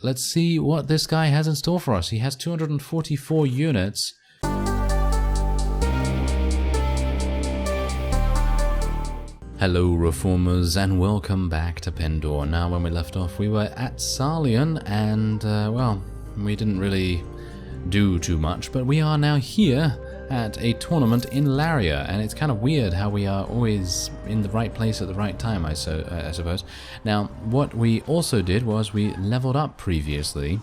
let's see what this guy has in store for us. He has 244 units. Hello Reformers and welcome back to Pendor. Now when we left off we were at Sarlian and well, we didn't really do too much, but we are now here at a tournament in Laria, and it's kind of weird how we are always in the right place at the right time, I suppose. Now what we also did was we leveled up previously,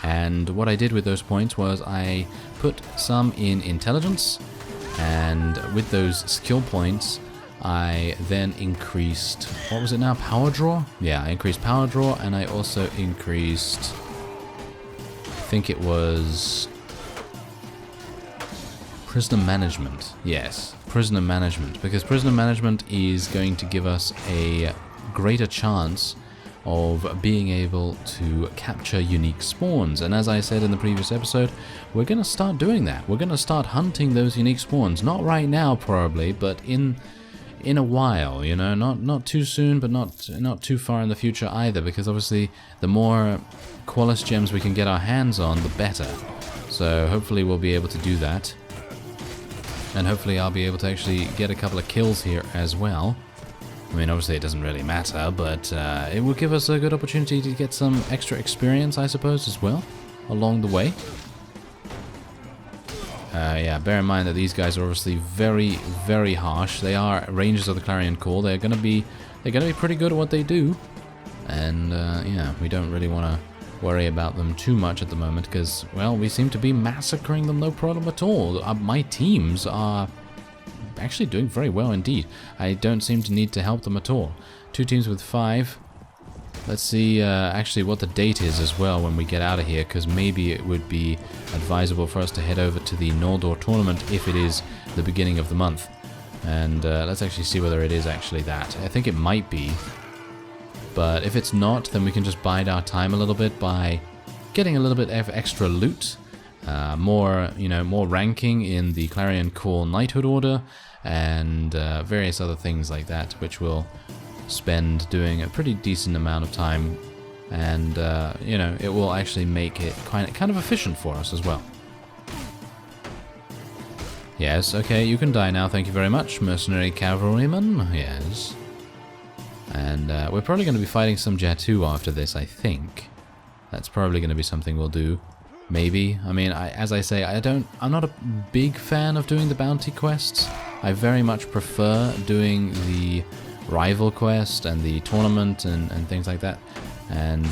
and what I did with those points was I put some in intelligence, and with those skill points I then increased, what was it now, power draw? Yeah, I increased power draw, and I also increased, I think it was prisoner management. Yes, prisoner management, because prisoner management is going to give us a greater chance of being able to capture unique spawns. And as I said in the previous episode, we're going to start doing that. We're going to start hunting those unique spawns. Not right now probably, but in a while, you know, not too soon, but not too far in the future either, because obviously the more Qualis gems we can get our hands on, the better. So hopefully we'll be able to do that, and hopefully I'll be able to actually get a couple of kills here as well. I mean, obviously it doesn't really matter, but it will give us a good opportunity to get some extra experience, I suppose, as well, along the way. Yeah, bear in mind that these guys are obviously very, very harsh. They are Rangers of the Clarion Call. They're gonna be pretty good at what they do, and yeah, we don't really want to worry about them too much at the moment because, well, we seem to be massacring them no problem at all. My teams are actually doing very well indeed. I don't seem to need to help them at all. 2 teams with 5. Let's see actually what the date is as well when we get out of here, because maybe it would be advisable for us to head over to the Noldor tournament if it is the beginning of the month. And let's actually see whether it is actually that. I think it might be, but if it's not, then we can just bide our time a little bit by getting a little bit of extra loot, more ranking in the Clarion Call Knighthood Order, and various other things like that, which will spend doing a pretty decent amount of time, and you know, it will actually make it kind of efficient for us as well. Yes, okay, you can die now, thank you very much, mercenary cavalryman. Yes, and we're probably going to be fighting some Jatu after this. I think that's probably going to be something we'll do. Maybe. I mean, as I say, I'm not a big fan of doing the bounty quests. I very much prefer doing the rival quest and the tournament and things like that. And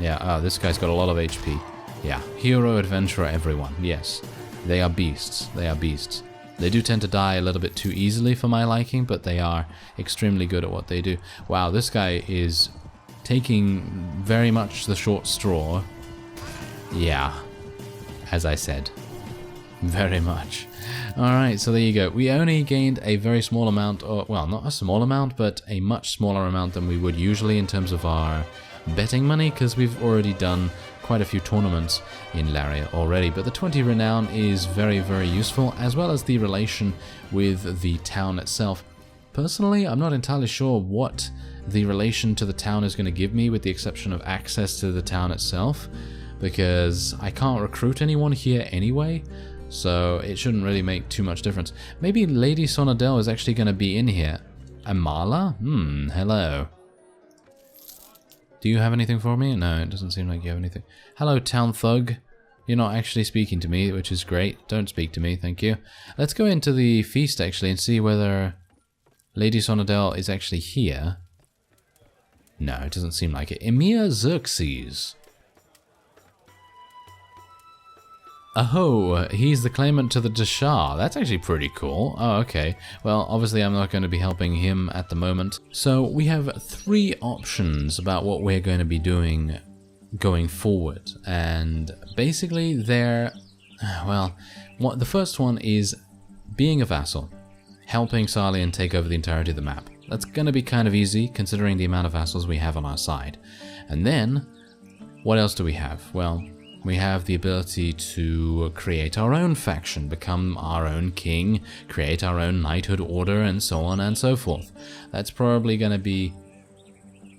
yeah, this guy's got a lot of HP. Yeah, hero, adventurer, everyone. Yes, they are beasts. They are beasts. They do tend to die a little bit too easily for my liking, but they are extremely good at what they do. Wow, this guy is taking very much the short straw. Yeah, as I said, very much. Alright, so there you go. We only gained a very small amount, or, well, not a small amount, but a much smaller amount than we would usually in terms of our betting money, because we've already done quite a few tournaments in Laria already. But the 20 renown is very, very useful, as well as the relation with the town itself. Personally, I'm not entirely sure what the relation to the town is going to give me, with the exception of access to the town itself, because I can't recruit anyone here anyway. So it shouldn't really make too much difference. Maybe Lady Sonadel is actually going to be in here. Amala? Hello. Do you have anything for me? No, it doesn't seem like you have anything. Hello, Town Thug. You're not actually speaking to me, which is great. Don't speak to me, thank you. Let's go into the feast, actually, and see whether Lady Sonadel is actually here. No, it doesn't seem like it. Emir Xerxes. Oh, he's the claimant to the Dashar. That's actually pretty cool. Oh, okay. Well, obviously I'm not going to be helping him at the moment. So we have 3 options about what we're going to be doing going forward. And basically they're, well, the first one is being a vassal, helping Sarlian take over the entirety of the map. That's going to be kind of easy considering the amount of vassals we have on our side. And then, what else do we have? Well, we have the ability to create our own faction, become our own king, create our own knighthood order, and so on and so forth. That's probably going to be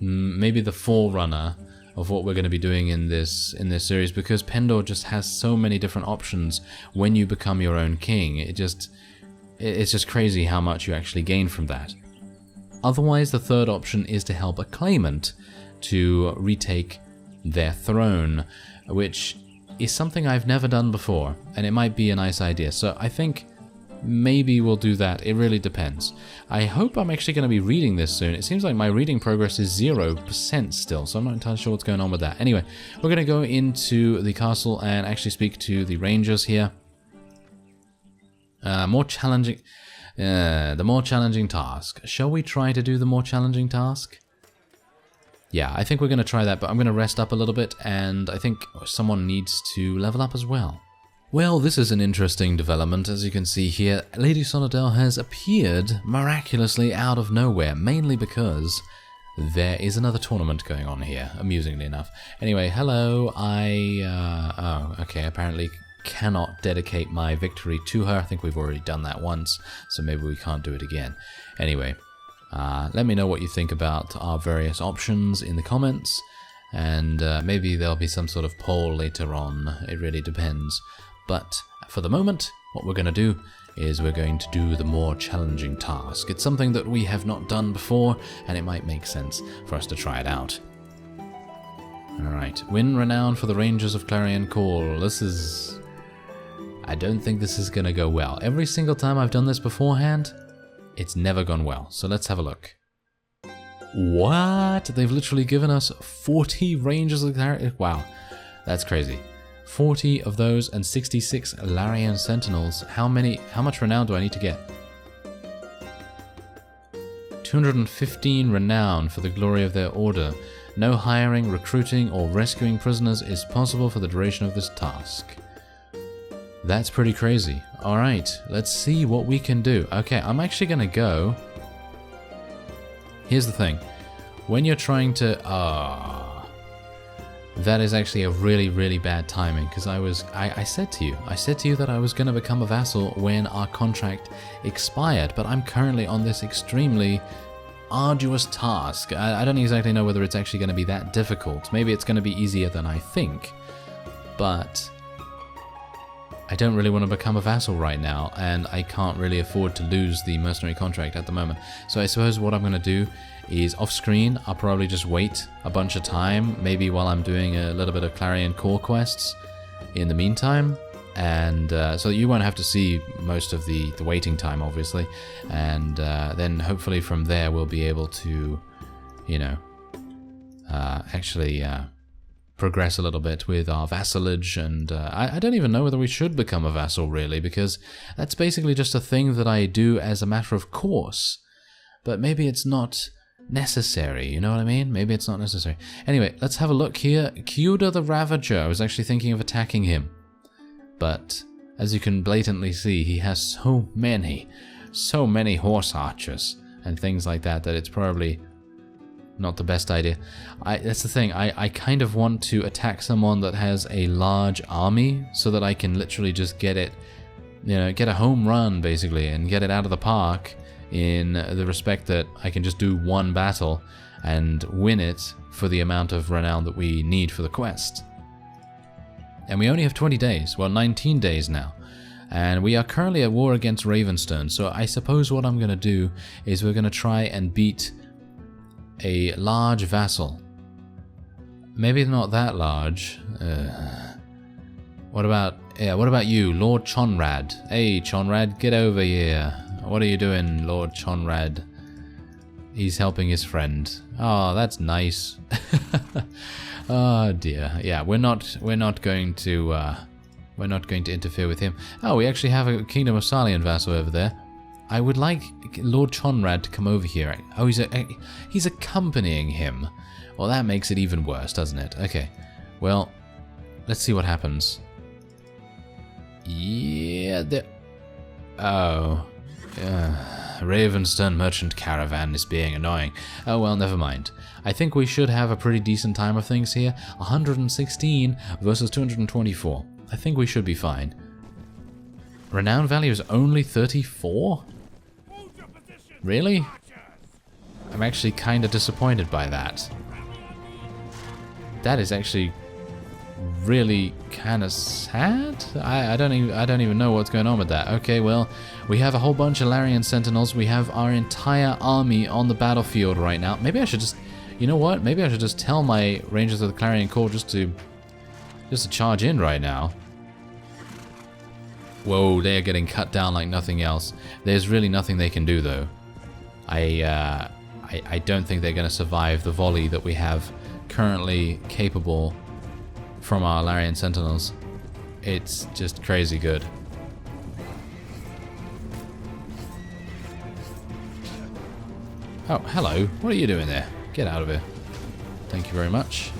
maybe the forerunner of what we're going to be doing in this series, because Pendor just has so many different options when you become your own king. It's just crazy how much you actually gain from that. Otherwise, the third option is to help a claimant to retake their throne, which is something I've never done before, and it might be a nice idea. So I think maybe we'll do that. It really depends. I hope I'm actually going to be reading this soon. It seems like my reading progress is 0% still, so I'm not entirely sure what's going on with that. Anyway, we're going to go into the castle and actually speak to the rangers here. The more challenging task. Shall we try to do the more challenging task? Yeah, I think we're going to try that, but I'm going to rest up a little bit, and I think someone needs to level up as well. Well, this is an interesting development. As you can see here, Lady Sonadel has appeared miraculously out of nowhere, mainly because there is another tournament going on here, amusingly enough. Anyway, hello, oh, okay, apparently cannot dedicate my victory to her. I think we've already done that once, so maybe we can't do it again. Anyway, let me know what you think about our various options in the comments, and maybe there'll be some sort of poll later on. It really depends. But for the moment, what we're going to do is we're going to do the more challenging task. It's something that we have not done before, and it might make sense for us to try it out. Alright, win renown for the Rangers of Clarion Call. I don't think this is going to go well. Every single time I've done this beforehand, it's never gone well. So let's have a look. What? They've literally given us 40 Rangers of Clarion. Wow, that's crazy. 40 of those and 66 Larian Sentinels. How much renown do I need to get? 215 renown for the glory of their order. No hiring, recruiting, or rescuing prisoners is possible for the duration of this task. That's pretty crazy. Alright, let's see what we can do. Okay, I'm actually gonna go. Here's the thing. When you're trying to... that is actually a really, really bad timing, because I said to you that I was going to become a vassal when our contract expired, but I'm currently on this extremely arduous task. I don't exactly know whether it's actually going to be that difficult. Maybe it's going to be easier than I think, but I don't really want to become a vassal right now, and I can't really afford to lose the mercenary contract at the moment. So I suppose what I'm going to do is off screen, I'll probably just wait a bunch of time, maybe while I'm doing a little bit of Clarion Core quests in the meantime, and so you won't have to see most of the waiting time, obviously, and then hopefully from there we'll be able to, you know, actually progress a little bit with our vassalage, and I don't even know whether we should become a vassal, really, because that's basically just a thing that I do as a matter of course, but maybe it's not necessary, you know what I mean? Maybe it's not necessary. Anyway, let's have a look here. Kyoda the Ravager. I was actually thinking of attacking him, but as you can blatantly see, he has so many horse archers and things like that it's probably not the best idea. That's the thing, I kind of want to attack someone that has a large army so that I can literally just get it, you know, get a home run basically and get it out of the park, in the respect that I can just do one battle and win it for the amount of renown that we need for the quest. And we only have 20 days, well 19 days now, and we are currently at war against Ravenstone, so I suppose what I'm going to do is we're going to try and beat a large vassal. Maybe not that large. What about you, Lord Chonrad? Hey Chonrad, get over here. What are you doing, Lord Chonrad? He's helping his friend. Oh, that's nice. Oh dear. Yeah, we're not going to interfere with him. Oh, we actually have a Kingdom of Salian vassal over there. I would like Lord Chonrad to come over here. Oh, he's accompanying him. Well, that makes it even worse, doesn't it? Okay. Well, let's see what happens. Yeah, oh. Ravenstone Merchant Caravan is being annoying. Oh well, never mind. I think we should have a pretty decent time of things here. 116 versus 224. I think we should be fine. Renown value is only 34? Really? I'm actually kind of disappointed by that. That is actually really kind of sad. I don't even know what's going on with that. Okay, well, we have a whole bunch of Larian Sentinels. We have our entire army on the battlefield right now. Maybe I should just, you know what? Maybe I should just tell my Rangers of the Clarion Call just to charge in right now. Whoa, they are getting cut down like nothing else. There's really nothing they can do though. I don't think they're going to survive the volley that we have currently capable from our Larian Sentinels. It's just crazy good. Oh, hello. What are you doing there? Get out of here. Thank you very much.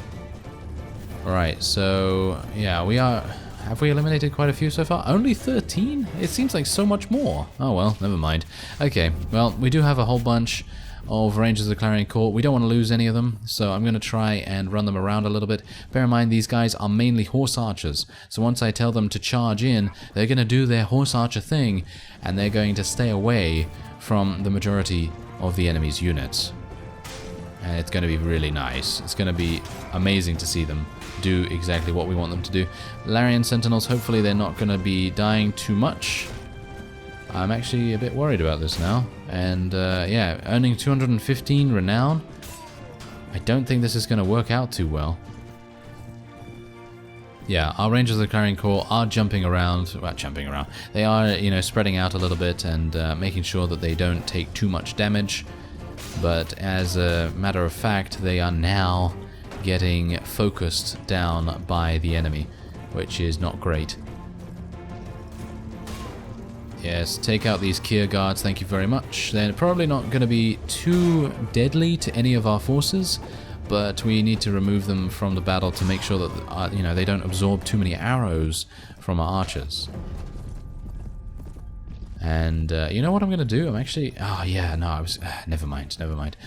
Alright, so yeah, we are... Have we eliminated quite a few so far? Only 13? It seems like so much more. Oh well, never mind. Okay, well, we do have a whole bunch of Rangers of the Clarion Court. We don't want to lose any of them, so I'm going to try and run them around a little bit. Bear in mind, these guys are mainly horse archers, so once I tell them to charge in, they're going to do their horse archer thing, and they're going to stay away from the majority of the enemy's units. And it's going to be really nice. It's going to be amazing to see them do exactly what we want them to do. Larian Sentinels, hopefully they're not going to be dying too much. I'm actually a bit worried about this now. And yeah, earning 215 renown. I don't think this is going to work out too well. Yeah, our Rangers of the Clarion Corps are jumping around. Well, jumping around. They are, you know, spreading out a little bit and making sure that they don't take too much damage. But as a matter of fact, they are now getting focused down by the enemy, which is not great. Yes, take out these Kier guards, thank you very much. They're probably not going to be too deadly to any of our forces, but we need to remove them from the battle to make sure that you know, they don't absorb too many arrows from our archers. And you know what I'm going to do? I'm actually... Oh, yeah, no, I was... never mind.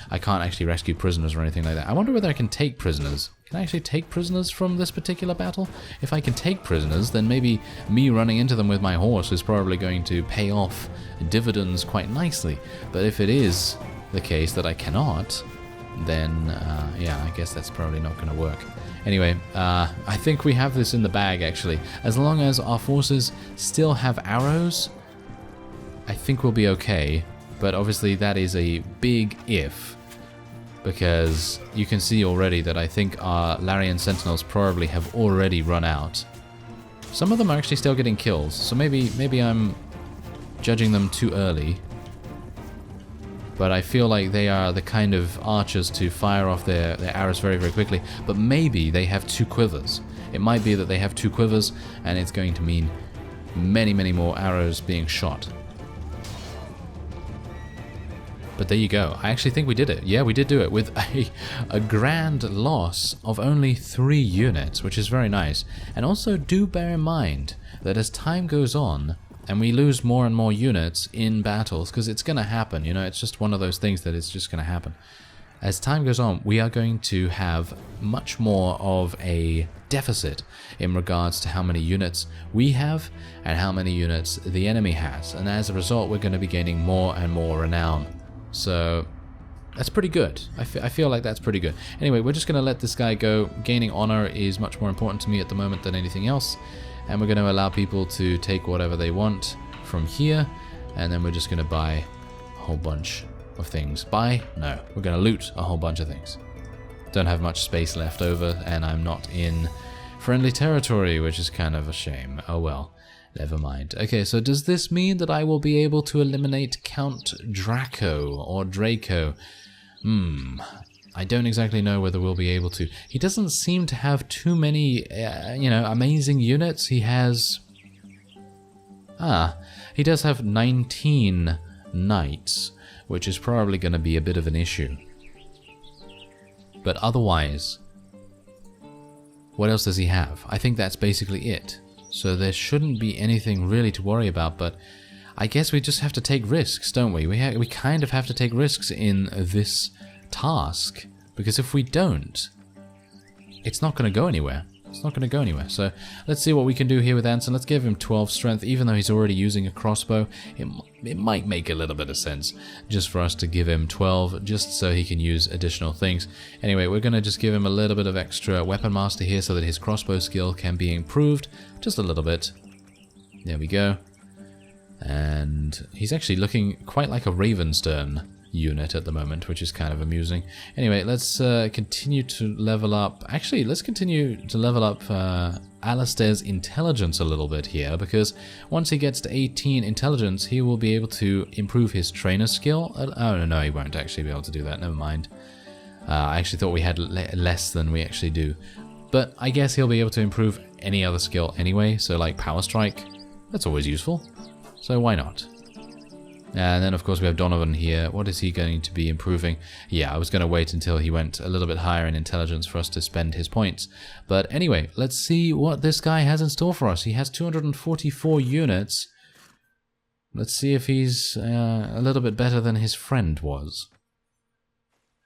I can't actually rescue prisoners or anything like that. I wonder whether I can take prisoners. Can I actually take prisoners from this particular battle? If I can take prisoners, then maybe me running into them with my horse is probably going to pay off dividends quite nicely. But if it is the case that I cannot, then, yeah, I guess that's probably not going to work. Anyway, I think we have this in the bag, actually. As long as our forces still have arrows, I think we'll be okay, but obviously that is a big if, because you can see already that I think our Larian Sentinels probably have already run out. Some of them are actually still getting kills, so maybe I'm judging them too early, but I feel like they are the kind of archers to fire off their arrows very, very quickly, but maybe they have 2 quivers. It might be that they have 2 quivers, and it's going to mean many, many more arrows being shot. But there you go. I actually think we did it. Yeah, we did do it with a grand loss of only 3 units, which is very nice. And also do bear in mind that as time goes on and we lose more and more units in battles, because it's going to happen, you know, it's just one of those things that it's just going to happen. As time goes on, we are going to have much more of a deficit in regards to how many units we have and how many units the enemy has. And as a result, we're going to be gaining more and more renown. So that's pretty good. I feel like that's pretty good. Anyway, we're just going to let this guy go. Gaining honor is much more important to me at the moment than anything else. And we're going to allow people to take whatever they want from here. And then we're just going to buy a whole bunch of things. Buy? No. We're going to loot a whole bunch of things. Don't have much space left over, and I'm not in friendly territory, which is kind of a shame. Oh well. Never mind. Okay, so does this mean that I will be able to eliminate Count Draco or Draco? I don't exactly know whether we'll be able to. He doesn't seem to have too many, you know, amazing units. He has... he does have 19 knights, which is probably going to be a bit of an issue. But otherwise, what else does he have? I think that's basically it. So there shouldn't be anything really to worry about, but I guess we just have to take risks, don't we? We kind of have to take risks in this task, because if we don't, it's not going to go anywhere. It's not going to go anywhere. So let's see what we can do here with Anson. Let's give him 12 strength, even though he's already using a crossbow. It might make a little bit of sense just for us to give him 12, just so he can use additional things. Anyway, we're going to just give him a little bit of extra weapon master here so that his crossbow skill can be improved just a little bit. There we go. And he's actually looking quite like a Ravenstern unit at the moment, which is kind of amusing. Anyway, let's continue to level up. Actually, let's continue to level up Alistair's intelligence a little bit here, because once he gets to 18 intelligence, he will be able to improve his trainer skill. Oh, no, he won't actually be able to do that. Never mind. I actually thought we had less than we actually do. But I guess he'll be able to improve any other skill anyway, so like Power Strike, that's always useful. So why not? And then, of course, we have Donovan here. What is he going to be improving? Yeah, I was going to wait until he went a little bit higher in intelligence for us to spend his points. But anyway, let's see what this guy has in store for us. He has 244 units. Let's see if he's a little bit better than his friend was.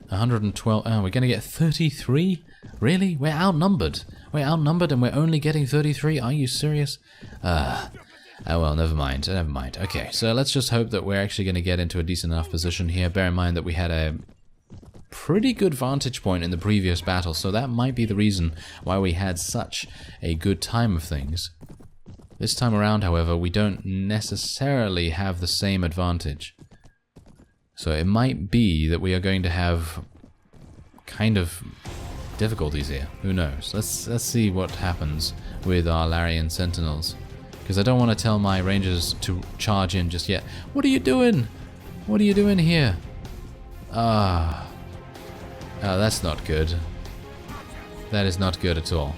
112. Oh, we're going to get 33? Really? We're outnumbered. We're outnumbered and we're only getting 33? Are you serious? Oh well, never mind, never mind. Okay, so let's just hope that we're actually going to get into a decent enough position here. Bear in mind that we had a pretty good vantage point in the previous battle, so that might be the reason why we had such a good time of things. This time around, however, we don't necessarily have the same advantage. So it might be that we are going to have kind of difficulties here. Who knows? Let's see what happens with our Larian Sentinels. Because I don't want to tell my rangers to charge in just yet. What are you doing? What are you doing here? Oh, that's not good. That is not good at all.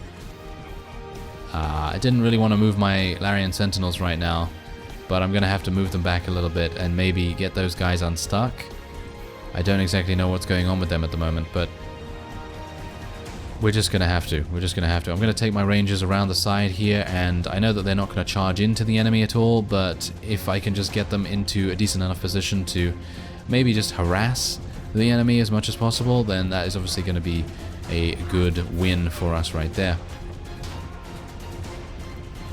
I didn't really want to move my Larian Sentinels right now, but I'm going to have to move them back a little bit and maybe get those guys unstuck. I don't exactly know what's going on with them at the moment, but we're just going to have to. We're just going to have to. I'm going to take my rangers around the side here, and I know that they're not going to charge into the enemy at all, but if I can just get them into a decent enough position to maybe just harass the enemy as much as possible, then that is obviously going to be a good win for us right there.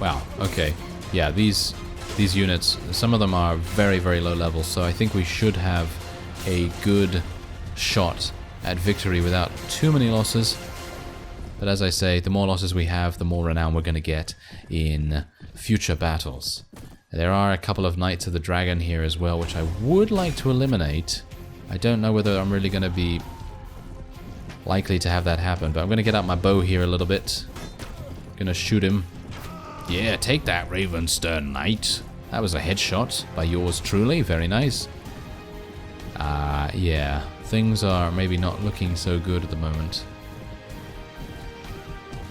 Wow, okay. Yeah, these units, some of them are very, very low levels, so I think we should have a good shot at victory without too many losses. But as I say, the more losses we have, the more renown we're going to get in future battles. There are a couple of Knights of the Dragon here as well, which I would like to eliminate. I don't know whether I'm really going to be likely to have that happen, but I'm going to get out my bow here a little bit. Going to shoot him. Yeah, take that, Ravenstern Knight. That was a headshot by yours truly. Very nice. Yeah, things are maybe not looking so good at the moment.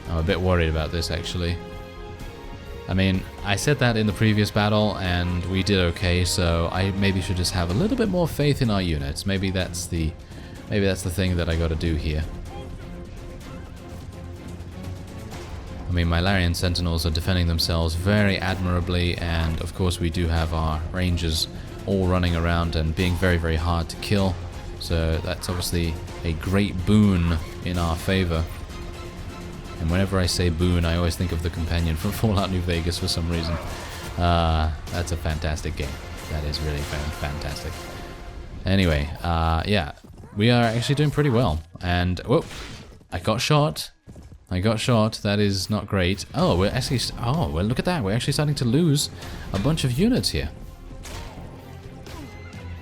I'm a bit worried about this, actually. I mean, I said that in the previous battle, and we did okay, so I maybe should just have a little bit more faith in our units. Maybe that's the thing that I got to do here. I mean, my Larian Sentinels are defending themselves very admirably, and of course we do have our Rangers all running around and being very, very hard to kill. So that's obviously a great boon in our favor. And whenever I say boon, I always think of the companion from Fallout New Vegas for some reason. That's a fantastic game. That is really fantastic. Anyway, yeah, we are actually doing pretty well. And, whoa, I got shot. That is not great. Oh, we're actually, oh, well, look at that. We're actually starting to lose a bunch of units here.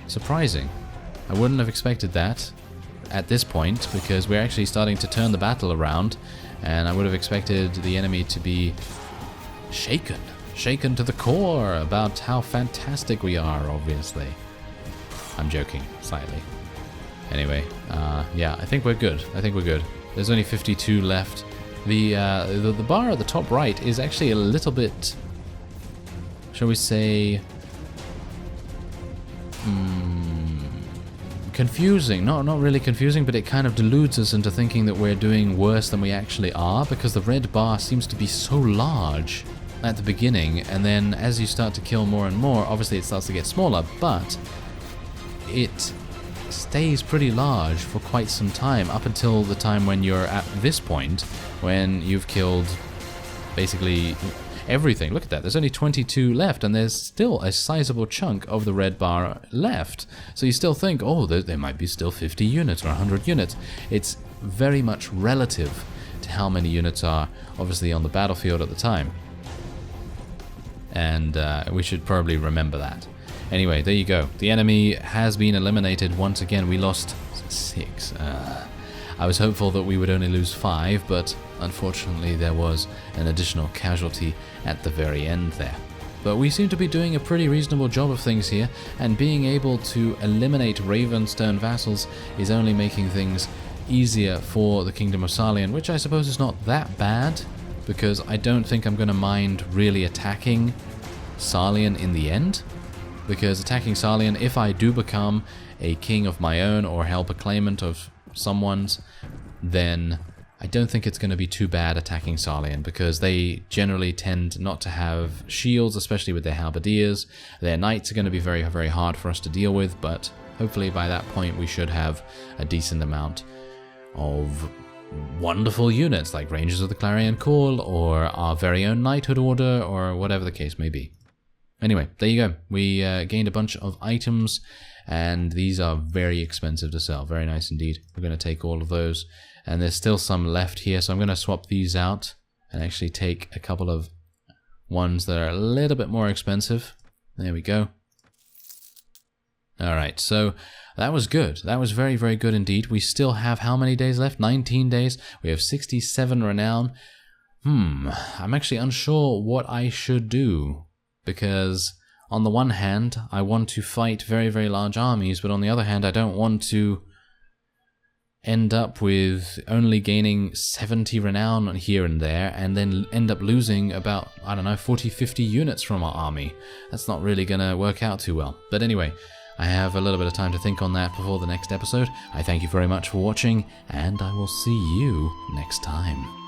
Surprising. I wouldn't have expected that at this point, because we're actually starting to turn the battle around. And I would have expected the enemy to be shaken to the core about how fantastic we are, obviously. I'm joking, slightly. Anyway, yeah, I think we're good. There's only 52 left. The bar at the top right is actually a little bit, shall we say, confusing. Not really confusing, but it kind of deludes us into thinking that we're doing worse than we actually are, because the red bar seems to be so large at the beginning, and then as you start to kill more and more, obviously it starts to get smaller, but it stays pretty large for quite some time, up until the time when you're at this point, when you've killed basically everything. Look at that, there's only 22 left, and there's still a sizable chunk of the red bar left. So you still think, oh, there might be still 50 units or 100 units. It's very much relative to how many units are obviously on the battlefield at the time. And we should probably remember that. Anyway, there you go. The enemy has been eliminated once again. We lost 6. I was hopeful that we would only lose 5, but unfortunately there was an additional casualty at the very end there. But we seem to be doing a pretty reasonable job of things here, and being able to eliminate Ravenstone vassals is only making things easier for the Kingdom of Sarlian, which I suppose is not that bad, because I don't think I'm going to mind really attacking Sarlian in the end. Because attacking Sarlian, if I do become a king of my own or help a claimant of someone's, then I don't think it's going to be too bad attacking Sarlian, because they generally tend not to have shields, especially with their halberdiers. Their knights are going to be very, very hard for us to deal with, but hopefully by that point we should have a decent amount of wonderful units like Rangers of the Clarion Call or our very own Knighthood Order or whatever the case may be. Anyway, there you go. We gained a bunch of items, and these are very expensive to sell. Very nice indeed. We're going to take all of those, and there's still some left here, so I'm going to swap these out and actually take a couple of ones that are a little bit more expensive. There we go. Alright, so that was good. That was very, very good indeed. We still have how many days left? 19 days. We have 67 renown. I'm actually unsure what I should do. Because on the one hand, I want to fight very, very large armies, but on the other hand, I don't want to end up with only gaining 70 renown here and there, and then end up losing about, I don't know, 40, 50 units from our army. That's not really going to work out too well. But anyway, I have a little bit of time to think on that before the next episode. I thank you very much for watching, and I will see you next time.